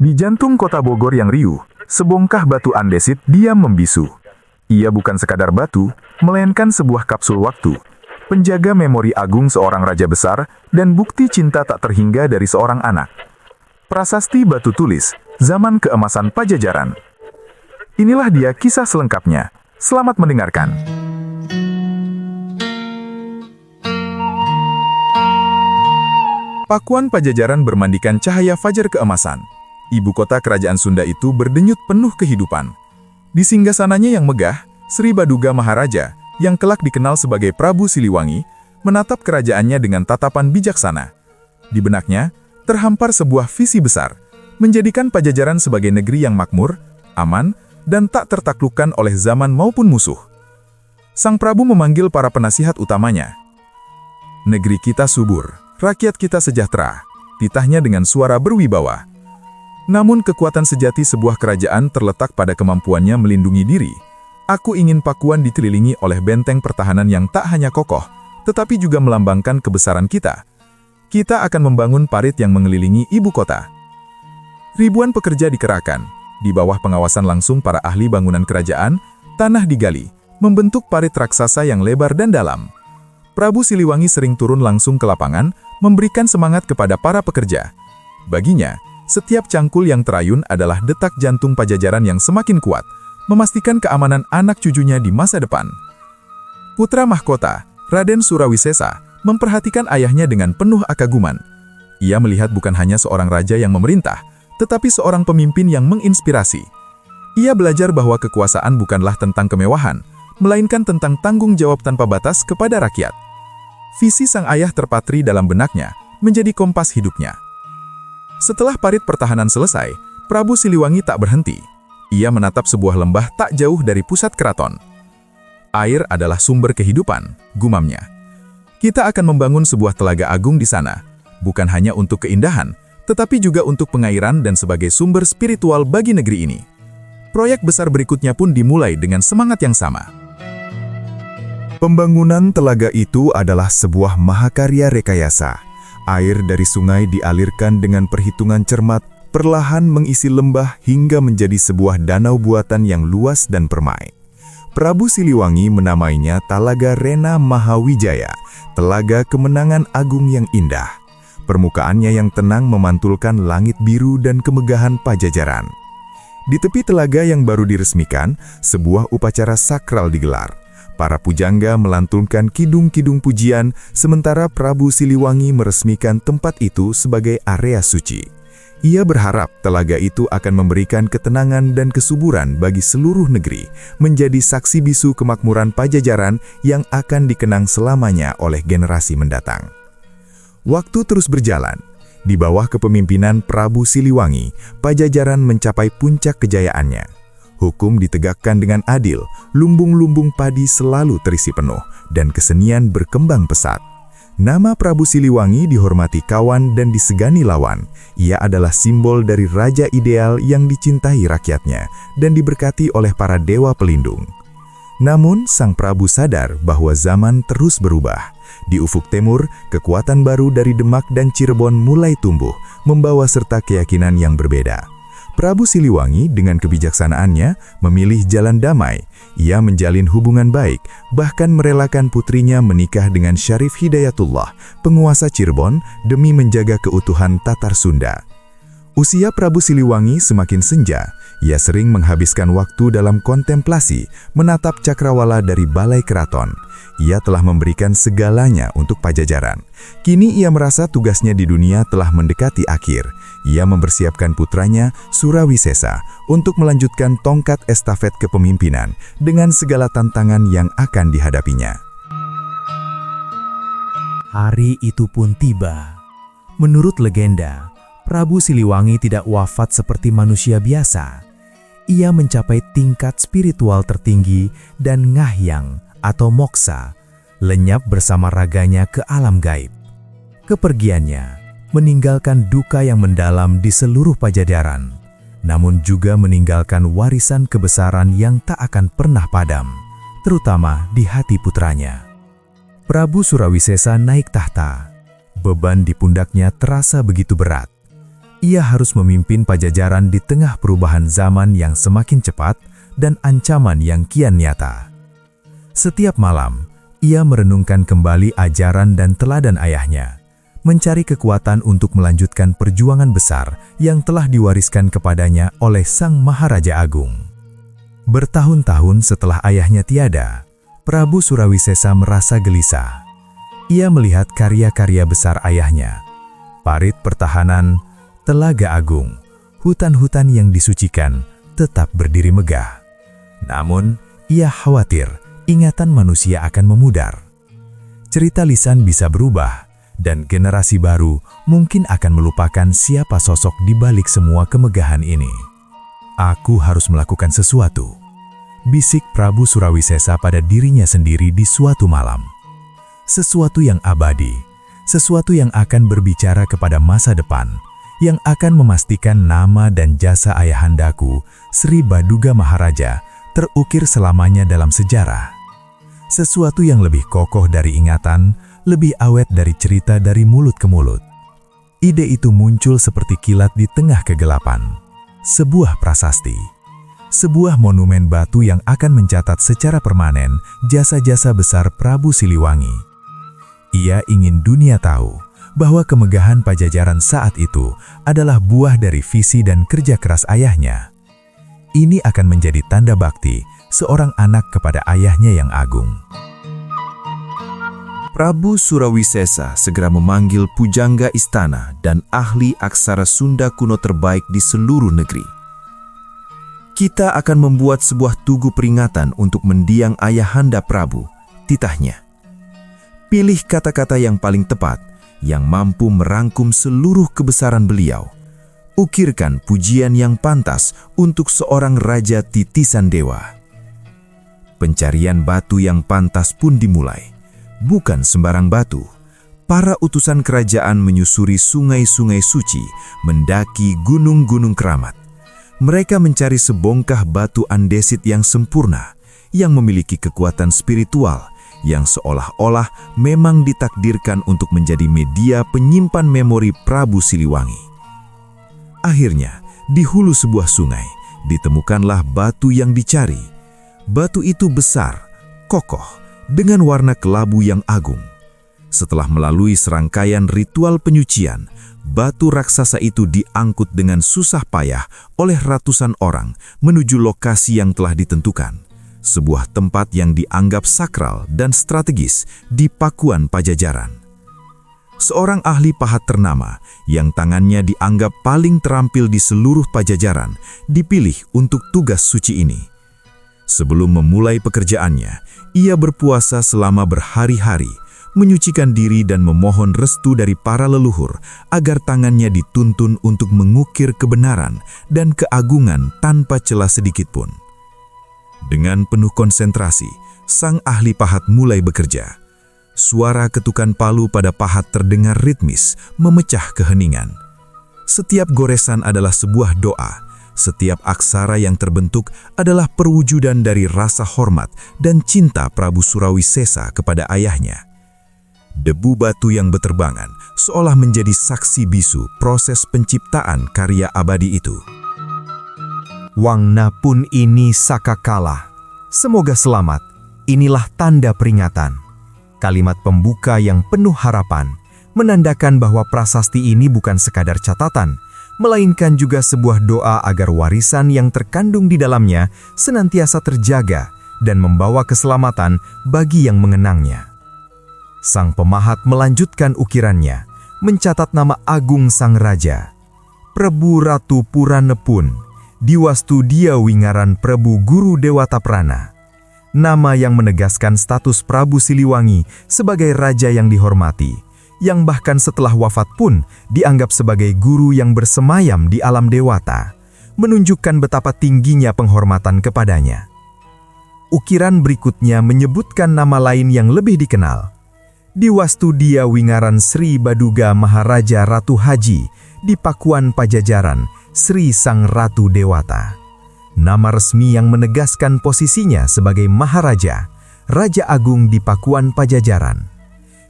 Di jantung kota Bogor yang riuh, sebongkah batu andesit diam membisu. Ia bukan sekadar batu, melainkan sebuah kapsul waktu, penjaga memori agung seorang raja besar dan bukti cinta tak terhingga dari seorang anak. Prasasti Batu Tulis, Zaman Keemasan Pajajaran. Inilah dia kisah selengkapnya. Selamat mendengarkan. Pakuan Pajajaran bermandikan cahaya fajar keemasan. Ibu kota kerajaan Sunda itu berdenyut penuh kehidupan. Di singgasananya yang megah, Sri Baduga Maharaja, yang kelak dikenal sebagai Prabu Siliwangi, menatap kerajaannya dengan tatapan bijaksana. Di benaknya, terhampar sebuah visi besar, menjadikan Pajajaran sebagai negeri yang makmur, aman, dan tak tertaklukkan oleh zaman maupun musuh. Sang Prabu memanggil para penasihat utamanya. "Negeri kita subur, rakyat kita sejahtera," titahnya dengan suara berwibawa. Namun kekuatan sejati sebuah kerajaan terletak pada kemampuannya melindungi diri. Aku ingin Pakuan dikelilingi oleh benteng pertahanan yang tak hanya kokoh, tetapi juga melambangkan kebesaran kita. Kita akan membangun parit yang mengelilingi ibu kota. Ribuan pekerja dikerahkan. Di bawah pengawasan langsung para ahli bangunan kerajaan, tanah digali, membentuk parit raksasa yang lebar dan dalam. Prabu Siliwangi sering turun langsung ke lapangan, memberikan semangat kepada para pekerja. Baginya, setiap cangkul yang terayun adalah detak jantung Pajajaran yang semakin kuat, memastikan keamanan anak cucunya di masa depan. Putra mahkota, Raden Surawisesa, memperhatikan ayahnya dengan penuh akaguman. Ia melihat bukan hanya seorang raja yang memerintah, tetapi seorang pemimpin yang menginspirasi. Ia belajar bahwa kekuasaan bukanlah tentang kemewahan, melainkan tentang tanggung jawab tanpa batas kepada rakyat. Visi sang ayah terpatri dalam benaknya, menjadi kompas hidupnya. Setelah parit pertahanan selesai, Prabu Siliwangi tak berhenti. Ia menatap sebuah lembah tak jauh dari pusat keraton. "Air adalah sumber kehidupan," gumamnya. "Kita akan membangun sebuah telaga agung di sana, bukan hanya untuk keindahan, tetapi juga untuk pengairan dan sebagai sumber spiritual bagi negeri ini." Proyek besar berikutnya pun dimulai dengan semangat yang sama. Pembangunan telaga itu adalah sebuah mahakarya rekayasa. Air dari sungai dialirkan dengan perhitungan cermat, perlahan mengisi lembah hingga menjadi sebuah danau buatan yang luas dan permai. Prabu Siliwangi menamainya Talaga Rena Mahawijaya, telaga kemenangan agung yang indah. Permukaannya yang tenang memantulkan langit biru dan kemegahan Pajajaran. Di tepi telaga yang baru diresmikan, sebuah upacara sakral digelar. Para pujangga melantunkan kidung-kidung pujian, sementara Prabu Siliwangi meresmikan tempat itu sebagai area suci. Ia berharap telaga itu akan memberikan ketenangan dan kesuburan bagi seluruh negeri, menjadi saksi bisu kemakmuran Pajajaran yang akan dikenang selamanya oleh generasi mendatang. Waktu terus berjalan. Di bawah kepemimpinan Prabu Siliwangi, Pajajaran mencapai puncak kejayaannya. Hukum ditegakkan dengan adil, lumbung-lumbung padi selalu terisi penuh, dan kesenian berkembang pesat. Nama Prabu Siliwangi dihormati kawan dan disegani lawan. Ia adalah simbol dari raja ideal yang dicintai rakyatnya, dan diberkati oleh para dewa pelindung. Namun, Sang Prabu sadar bahwa zaman terus berubah. Di ufuk timur, kekuatan baru dari Demak dan Cirebon mulai tumbuh, membawa serta keyakinan yang berbeda. Prabu Siliwangi dengan kebijaksanaannya memilih jalan damai. Ia menjalin hubungan baik, bahkan merelakan putrinya menikah dengan Syarif Hidayatullah, penguasa Cirebon, demi menjaga keutuhan Tatar Sunda. Usia Prabu Siliwangi semakin senja. Ia sering menghabiskan waktu dalam kontemplasi, menatap cakrawala dari balai keraton. Ia telah memberikan segalanya untuk Pajajaran. Kini ia merasa tugasnya di dunia telah mendekati akhir. Ia mempersiapkan putranya, Surawisesa, untuk melanjutkan tongkat estafet kepemimpinan dengan segala tantangan yang akan dihadapinya. Hari itu pun tiba. Menurut legenda, Prabu Siliwangi tidak wafat seperti manusia biasa. Ia mencapai tingkat spiritual tertinggi dan ngahyang atau moksa, lenyap bersama raganya ke alam gaib. Kepergiannya meninggalkan duka yang mendalam di seluruh Pajajaran, namun juga meninggalkan warisan kebesaran yang tak akan pernah padam, terutama di hati putranya. Prabu Surawisesa naik tahta. Beban di pundaknya terasa begitu berat. Ia harus memimpin Pajajaran di tengah perubahan zaman yang semakin cepat dan ancaman yang kian nyata. Setiap malam, ia merenungkan kembali ajaran dan teladan ayahnya, mencari kekuatan untuk melanjutkan perjuangan besar yang telah diwariskan kepadanya oleh Sang Maharaja Agung. Bertahun-tahun setelah ayahnya tiada, Prabu Surawisesa merasa gelisah. Ia melihat karya-karya besar ayahnya, parit pertahanan, Telaga Agung, hutan-hutan yang disucikan tetap berdiri megah. Namun, ia khawatir ingatan manusia akan memudar. Cerita lisan bisa berubah, dan generasi baru mungkin akan melupakan siapa sosok di balik semua kemegahan ini. Aku harus melakukan sesuatu, bisik Prabu Surawisesa pada dirinya sendiri di suatu malam. Sesuatu yang abadi, sesuatu yang akan berbicara kepada masa depan, yang akan memastikan nama dan jasa ayahandaku, Sri Baduga Maharaja, terukir selamanya dalam sejarah. Sesuatu yang lebih kokoh dari ingatan, lebih awet dari cerita dari mulut ke mulut. Ide itu muncul seperti kilat di tengah kegelapan. Sebuah prasasti. Sebuah monumen batu yang akan mencatat secara permanen jasa-jasa besar Prabu Siliwangi. Ia ingin dunia tahu bahwa kemegahan Pajajaran saat itu adalah buah dari visi dan kerja keras ayahnya. Ini akan menjadi tanda bakti seorang anak kepada ayahnya yang agung. Prabu Surawisesa segera memanggil pujangga istana dan ahli aksara Sunda kuno terbaik di seluruh negeri. Kita akan membuat sebuah tugu peringatan untuk mendiang ayahanda Prabu, titahnya. Pilih kata-kata yang paling tepat, yang mampu merangkum seluruh kebesaran beliau. Ukirkan pujian yang pantas untuk seorang raja titisan dewa. Pencarian batu yang pantas pun dimulai. Bukan sembarang batu. Para utusan kerajaan menyusuri sungai-sungai suci, mendaki gunung-gunung keramat. Mereka mencari sebongkah batu andesit yang sempurna, yang memiliki kekuatan spiritual, yang seolah-olah memang ditakdirkan untuk menjadi media penyimpan memori Prabu Siliwangi. Akhirnya, di hulu sebuah sungai, ditemukanlah batu yang dicari. Batu itu besar, kokoh, dengan warna kelabu yang agung. Setelah melalui serangkaian ritual penyucian, batu raksasa itu diangkut dengan susah payah oleh ratusan orang menuju lokasi yang telah ditentukan. Sebuah tempat yang dianggap sakral dan strategis di Pakuan Pajajaran. Seorang ahli pahat ternama yang tangannya dianggap paling terampil di seluruh Pajajaran dipilih untuk tugas suci ini. Sebelum memulai pekerjaannya, ia berpuasa selama berhari-hari, menyucikan diri dan memohon restu dari para leluhur agar tangannya dituntun untuk mengukir kebenaran dan keagungan tanpa celah sedikitpun. Dengan penuh konsentrasi, sang ahli pahat mulai bekerja. Suara ketukan palu pada pahat terdengar ritmis, memecah keheningan. Setiap goresan adalah sebuah doa. Setiap aksara yang terbentuk adalah perwujudan dari rasa hormat dan cinta Prabu Surawisesa kepada ayahnya. Debu batu yang beterbangan seolah menjadi saksi bisu proses penciptaan karya abadi itu. Wangna pun ini sakakala. Semoga selamat. Inilah tanda peringatan. Kalimat pembuka yang penuh harapan menandakan bahwa prasasti ini bukan sekadar catatan, melainkan juga sebuah doa agar warisan yang terkandung di dalamnya senantiasa terjaga dan membawa keselamatan bagi yang mengenangnya. Sang pemahat melanjutkan ukirannya, mencatat nama agung sang raja, Prabu Ratu Puranepun, Diwastu Dia Wingaran Prabu Guru Dewata Prana. Nama yang menegaskan status Prabu Siliwangi sebagai raja yang dihormati, yang bahkan setelah wafat pun dianggap sebagai guru yang bersemayam di alam dewata, menunjukkan betapa tingginya penghormatan kepadanya. Ukiran berikutnya menyebutkan nama lain yang lebih dikenal, Diwastu Dia Wingaran Sri Baduga Maharaja Ratu Haji di Pakuan Pajajaran, Sri Sang Ratu Dewata. Nama resmi yang menegaskan posisinya sebagai Maharaja, Raja Agung di Pakuan Pajajaran.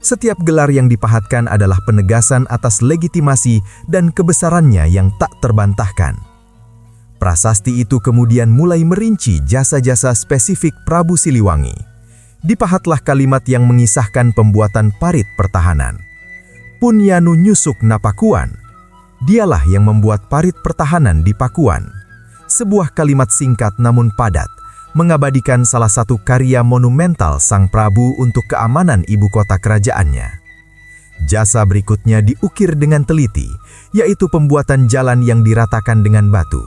Setiap gelar yang dipahatkan adalah penegasan atas legitimasi dan kebesarannya yang tak terbantahkan. Prasasti itu kemudian mulai merinci jasa-jasa spesifik Prabu Siliwangi. Dipahatlah kalimat yang mengisahkan pembuatan parit pertahanan. Punyanu nyusuk napakuan. Dialah yang membuat parit pertahanan di Pakuan. Sebuah kalimat singkat namun padat, mengabadikan salah satu karya monumental Sang Prabu untuk keamanan ibu kota kerajaannya. Jasa berikutnya diukir dengan teliti, yaitu pembuatan jalan yang diratakan dengan batu.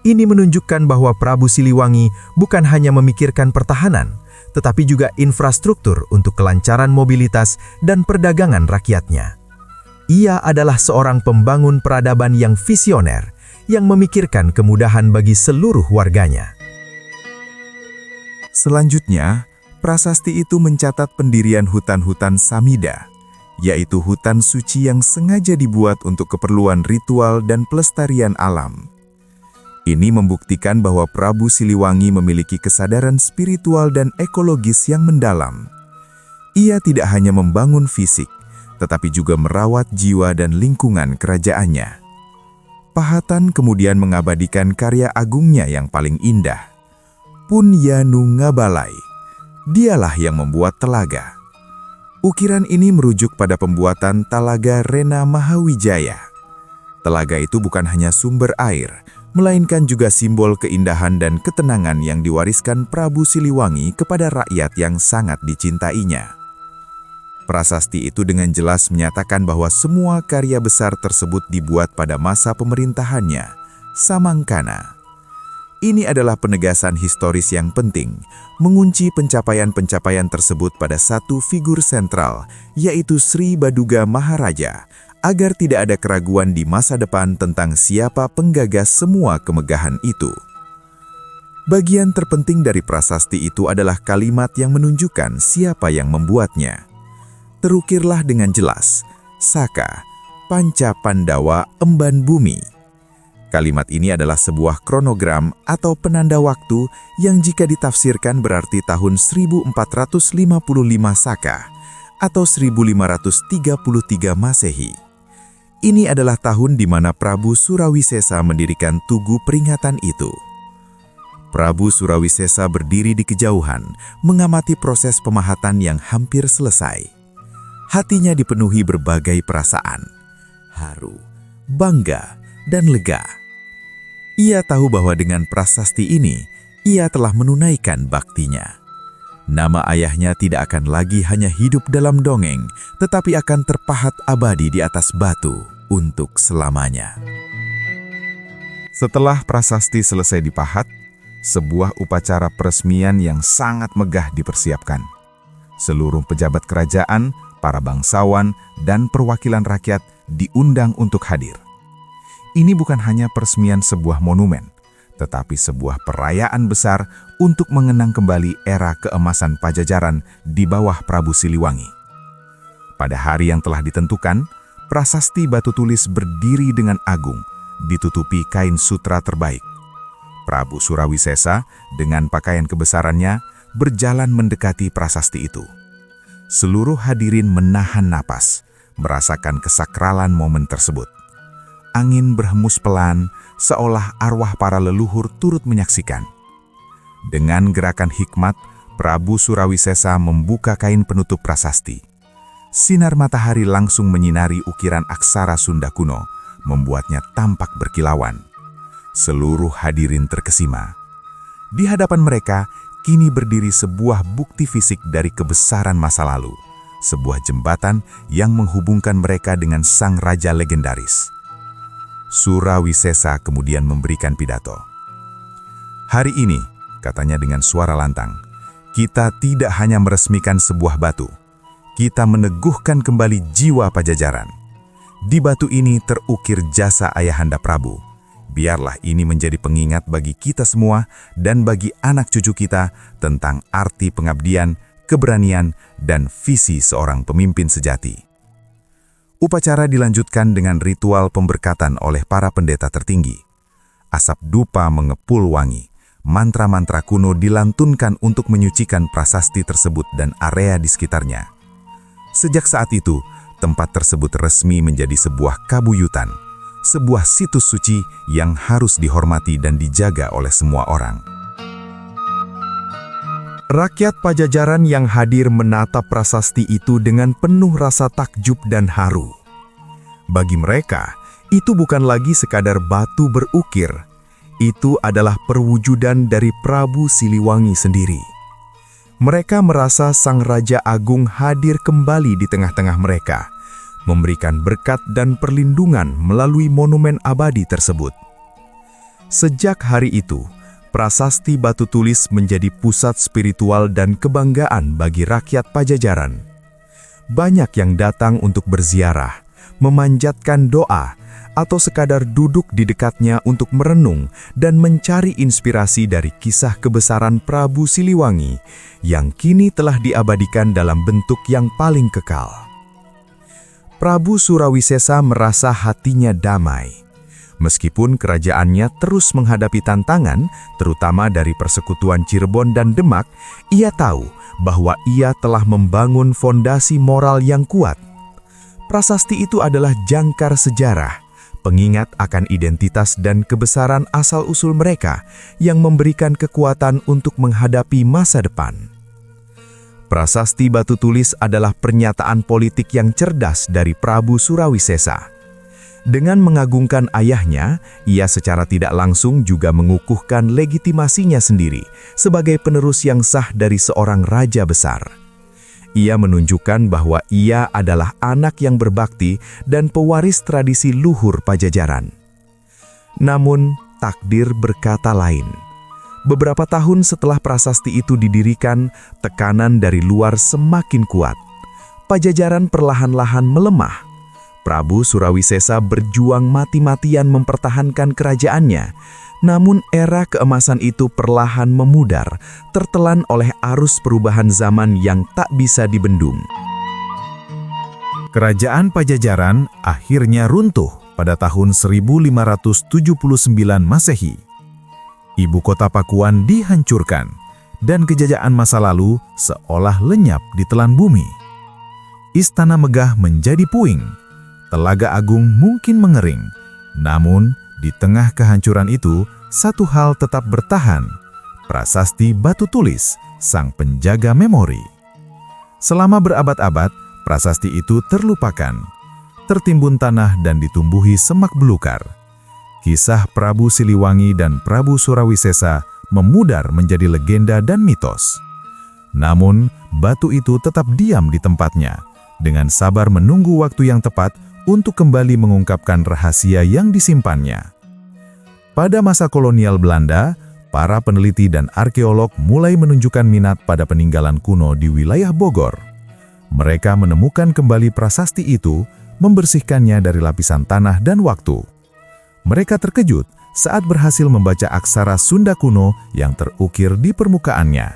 Ini menunjukkan bahwa Prabu Siliwangi bukan hanya memikirkan pertahanan, tetapi juga infrastruktur untuk kelancaran mobilitas dan perdagangan rakyatnya. Ia adalah seorang pembangun peradaban yang visioner, yang memikirkan kemudahan bagi seluruh warganya. Selanjutnya, prasasti itu mencatat pendirian hutan-hutan Samida, yaitu hutan suci yang sengaja dibuat untuk keperluan ritual dan pelestarian alam. Ini membuktikan bahwa Prabu Siliwangi memiliki kesadaran spiritual dan ekologis yang mendalam. Ia tidak hanya membangun fisik, tetapi juga merawat jiwa dan lingkungan kerajaannya. Pahatan kemudian mengabadikan karya agungnya yang paling indah, Punyanu Ngabalai. Dialah yang membuat telaga. Ukiran ini merujuk pada pembuatan Talaga Rena Mahawijaya. Telaga itu bukan hanya sumber air, melainkan juga simbol keindahan dan ketenangan yang diwariskan Prabu Siliwangi kepada rakyat yang sangat dicintainya. Prasasti itu dengan jelas menyatakan bahwa semua karya besar tersebut dibuat pada masa pemerintahannya, Samangkana. Ini adalah penegasan historis yang penting, mengunci pencapaian-pencapaian tersebut pada satu figur sentral, yaitu Sri Baduga Maharaja, agar tidak ada keraguan di masa depan tentang siapa penggagas semua kemegahan itu. Bagian terpenting dari prasasti itu adalah kalimat yang menunjukkan siapa yang membuatnya. Terukirlah dengan jelas, Saka, Panca Pandawa Emban Bumi. Kalimat ini adalah sebuah kronogram atau penanda waktu yang jika ditafsirkan berarti tahun 1455 Saka atau 1533 Masehi. Ini adalah tahun di mana Prabu Surawisesa mendirikan tugu peringatan itu. Prabu Surawisesa berdiri di kejauhan, mengamati proses pemahatan yang hampir selesai. Hatinya dipenuhi berbagai perasaan, haru, bangga, dan lega. Ia tahu bahwa dengan prasasti ini, ia telah menunaikan baktinya. Nama ayahnya tidak akan lagi hanya hidup dalam dongeng, tetapi akan terpahat abadi di atas batu untuk selamanya. Setelah prasasti selesai dipahat, sebuah upacara peresmian yang sangat megah dipersiapkan. Seluruh pejabat kerajaan, para bangsawan, dan perwakilan rakyat diundang untuk hadir. Ini bukan hanya peresmian sebuah monumen, tetapi sebuah perayaan besar untuk mengenang kembali era keemasan Pajajaran di bawah Prabu Siliwangi. Pada hari yang telah ditentukan, prasasti batu tulis berdiri dengan agung, ditutupi kain sutra terbaik. Prabu Surawisesa dengan pakaian kebesarannya berjalan mendekati prasasti itu. Seluruh hadirin menahan napas, merasakan kesakralan momen tersebut. Angin berhembus pelan, seolah arwah para leluhur turut menyaksikan. Dengan gerakan hikmat, Prabu Surawisesa membuka kain penutup prasasti. Sinar matahari langsung menyinari ukiran aksara Sunda kuno, membuatnya tampak berkilauan. Seluruh hadirin terkesima. Di hadapan mereka, kini berdiri sebuah bukti fisik dari kebesaran masa lalu, sebuah jembatan yang menghubungkan mereka dengan sang raja legendaris. Surawisesa kemudian memberikan pidato. Hari ini, katanya dengan suara lantang, kita tidak hanya meresmikan sebuah batu, kita meneguhkan kembali jiwa Pajajaran. Di batu ini terukir jasa Ayahanda Prabu. Biarlah ini menjadi pengingat bagi kita semua dan bagi anak cucu kita tentang arti pengabdian, keberanian, dan visi seorang pemimpin sejati. Upacara dilanjutkan dengan ritual pemberkatan oleh para pendeta tertinggi. Asap dupa mengepul wangi, mantra-mantra kuno dilantunkan untuk menyucikan prasasti tersebut dan area di sekitarnya. Sejak saat itu, tempat tersebut resmi menjadi sebuah kabuyutan, sebuah situs suci yang harus dihormati dan dijaga oleh semua orang. Rakyat Pajajaran yang hadir menatap prasasti itu dengan penuh rasa takjub dan haru. Bagi mereka, itu bukan lagi sekadar batu berukir. Itu adalah perwujudan dari Prabu Siliwangi sendiri. Mereka merasa Sang Raja Agung hadir kembali di tengah-tengah mereka, memberikan berkat dan perlindungan melalui monumen abadi tersebut. Sejak hari itu, prasasti batu tulis menjadi pusat spiritual dan kebanggaan bagi rakyat Pajajaran. Banyak yang datang untuk berziarah, memanjatkan doa, atau sekadar duduk di dekatnya untuk merenung dan mencari inspirasi dari kisah kebesaran Prabu Siliwangi yang kini telah diabadikan dalam bentuk yang paling kekal. Prabu Surawisesa merasa hatinya damai. Meskipun kerajaannya terus menghadapi tantangan, terutama dari persekutuan Cirebon dan Demak, ia tahu bahwa ia telah membangun fondasi moral yang kuat. Prasasti itu adalah jangkar sejarah, pengingat akan identitas dan kebesaran asal-usul mereka yang memberikan kekuatan untuk menghadapi masa depan. Prasasti batu tulis adalah pernyataan politik yang cerdas dari Prabu Surawisesa. Dengan mengagungkan ayahnya, ia secara tidak langsung juga mengukuhkan legitimasinya sendiri sebagai penerus yang sah dari seorang raja besar. Ia menunjukkan bahwa ia adalah anak yang berbakti dan pewaris tradisi luhur Pajajaran. Namun, takdir berkata lain. Beberapa tahun setelah prasasti itu didirikan, tekanan dari luar semakin kuat. Pajajaran perlahan-lahan melemah. Prabu Surawisesa berjuang mati-matian mempertahankan kerajaannya. Namun era keemasan itu perlahan memudar, tertelan oleh arus perubahan zaman yang tak bisa dibendung. Kerajaan Pajajaran akhirnya runtuh pada tahun 1579 Masehi. Ibu kota Pakuan dihancurkan, dan kejayaan masa lalu seolah lenyap di telan bumi. Istana megah menjadi puing, Telaga Agung mungkin mengering, namun di tengah kehancuran itu, satu hal tetap bertahan, prasasti batu tulis, sang penjaga memori. Selama berabad-abad, prasasti itu terlupakan, tertimbun tanah dan ditumbuhi semak belukar. Kisah Prabu Siliwangi dan Prabu Surawisesa memudar menjadi legenda dan mitos. Namun, batu itu tetap diam di tempatnya, dengan sabar menunggu waktu yang tepat untuk kembali mengungkapkan rahasia yang disimpannya. Pada masa kolonial Belanda, para peneliti dan arkeolog mulai menunjukkan minat pada peninggalan kuno di wilayah Bogor. Mereka menemukan kembali prasasti itu, membersihkannya dari lapisan tanah dan waktu. Mereka terkejut saat berhasil membaca aksara Sunda kuno yang terukir di permukaannya.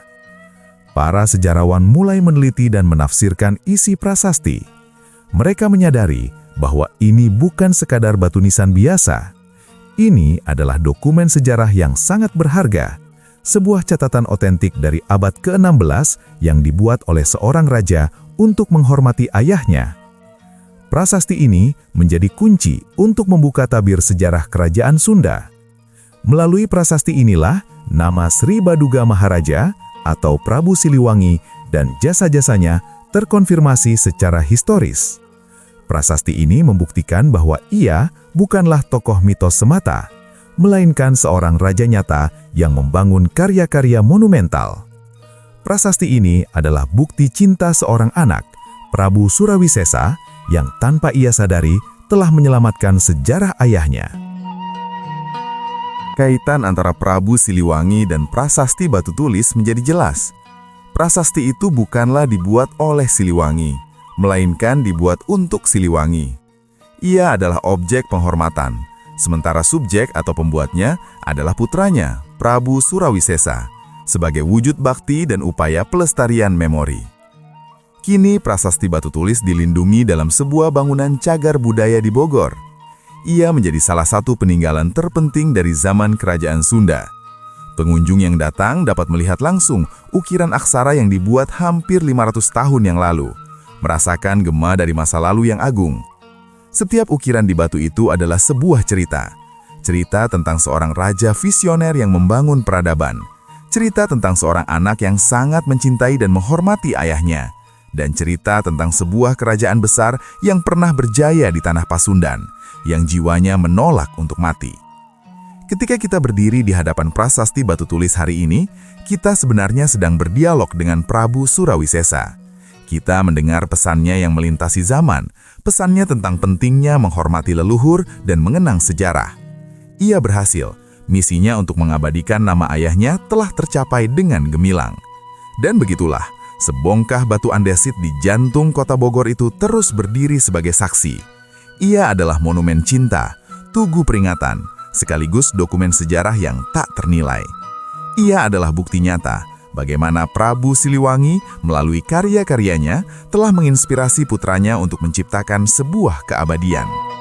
Para sejarawan mulai meneliti dan menafsirkan isi prasasti. Mereka menyadari bahwa ini bukan sekadar batu nisan biasa. Ini adalah dokumen sejarah yang sangat berharga, sebuah catatan otentik dari abad ke-16 yang dibuat oleh seorang raja untuk menghormati ayahnya. Prasasti ini menjadi kunci untuk membuka tabir sejarah kerajaan Sunda. Melalui prasasti inilah, nama Sri Baduga Maharaja atau Prabu Siliwangi dan jasa-jasanya terkonfirmasi secara historis. Prasasti ini membuktikan bahwa ia bukanlah tokoh mitos semata, melainkan seorang raja nyata yang membangun karya-karya monumental. Prasasti ini adalah bukti cinta seorang anak, Prabu Surawisesa, yang tanpa ia sadari telah menyelamatkan sejarah ayahnya. Kaitan antara Prabu Siliwangi dan prasasti batu tulis menjadi jelas. Prasasti itu bukanlah dibuat oleh Siliwangi, melainkan dibuat untuk Siliwangi. Ia adalah objek penghormatan, sementara subjek atau pembuatnya adalah putranya, Prabu Surawisesa, sebagai wujud bakti dan upaya pelestarian memori. Kini prasasti batu tulis dilindungi dalam sebuah bangunan cagar budaya di Bogor. Ia menjadi salah satu peninggalan terpenting dari zaman Kerajaan Sunda. Pengunjung yang datang dapat melihat langsung ukiran aksara yang dibuat hampir 500 tahun yang lalu, merasakan gema dari masa lalu yang agung. Setiap ukiran di batu itu adalah sebuah cerita. Cerita tentang seorang raja visioner yang membangun peradaban. Cerita tentang seorang anak yang sangat mencintai dan menghormati ayahnya. Dan cerita tentang sebuah kerajaan besar yang pernah berjaya di tanah Pasundan, yang jiwanya menolak untuk mati. Ketika kita berdiri di hadapan prasasti batu tulis hari ini, kita sebenarnya sedang berdialog dengan Prabu Surawisesa. Kita mendengar pesannya yang melintasi zaman, pesannya tentang pentingnya menghormati leluhur dan mengenang sejarah. Ia berhasil, misinya untuk mengabadikan nama ayahnya telah tercapai dengan gemilang. Dan begitulah, sebongkah batu andesit di jantung kota Bogor itu terus berdiri sebagai saksi. Ia adalah monumen cinta, tugu peringatan, sekaligus dokumen sejarah yang tak ternilai. Ia adalah bukti nyata bagaimana Prabu Siliwangi melalui karya-karyanya telah menginspirasi putranya untuk menciptakan sebuah keabadian.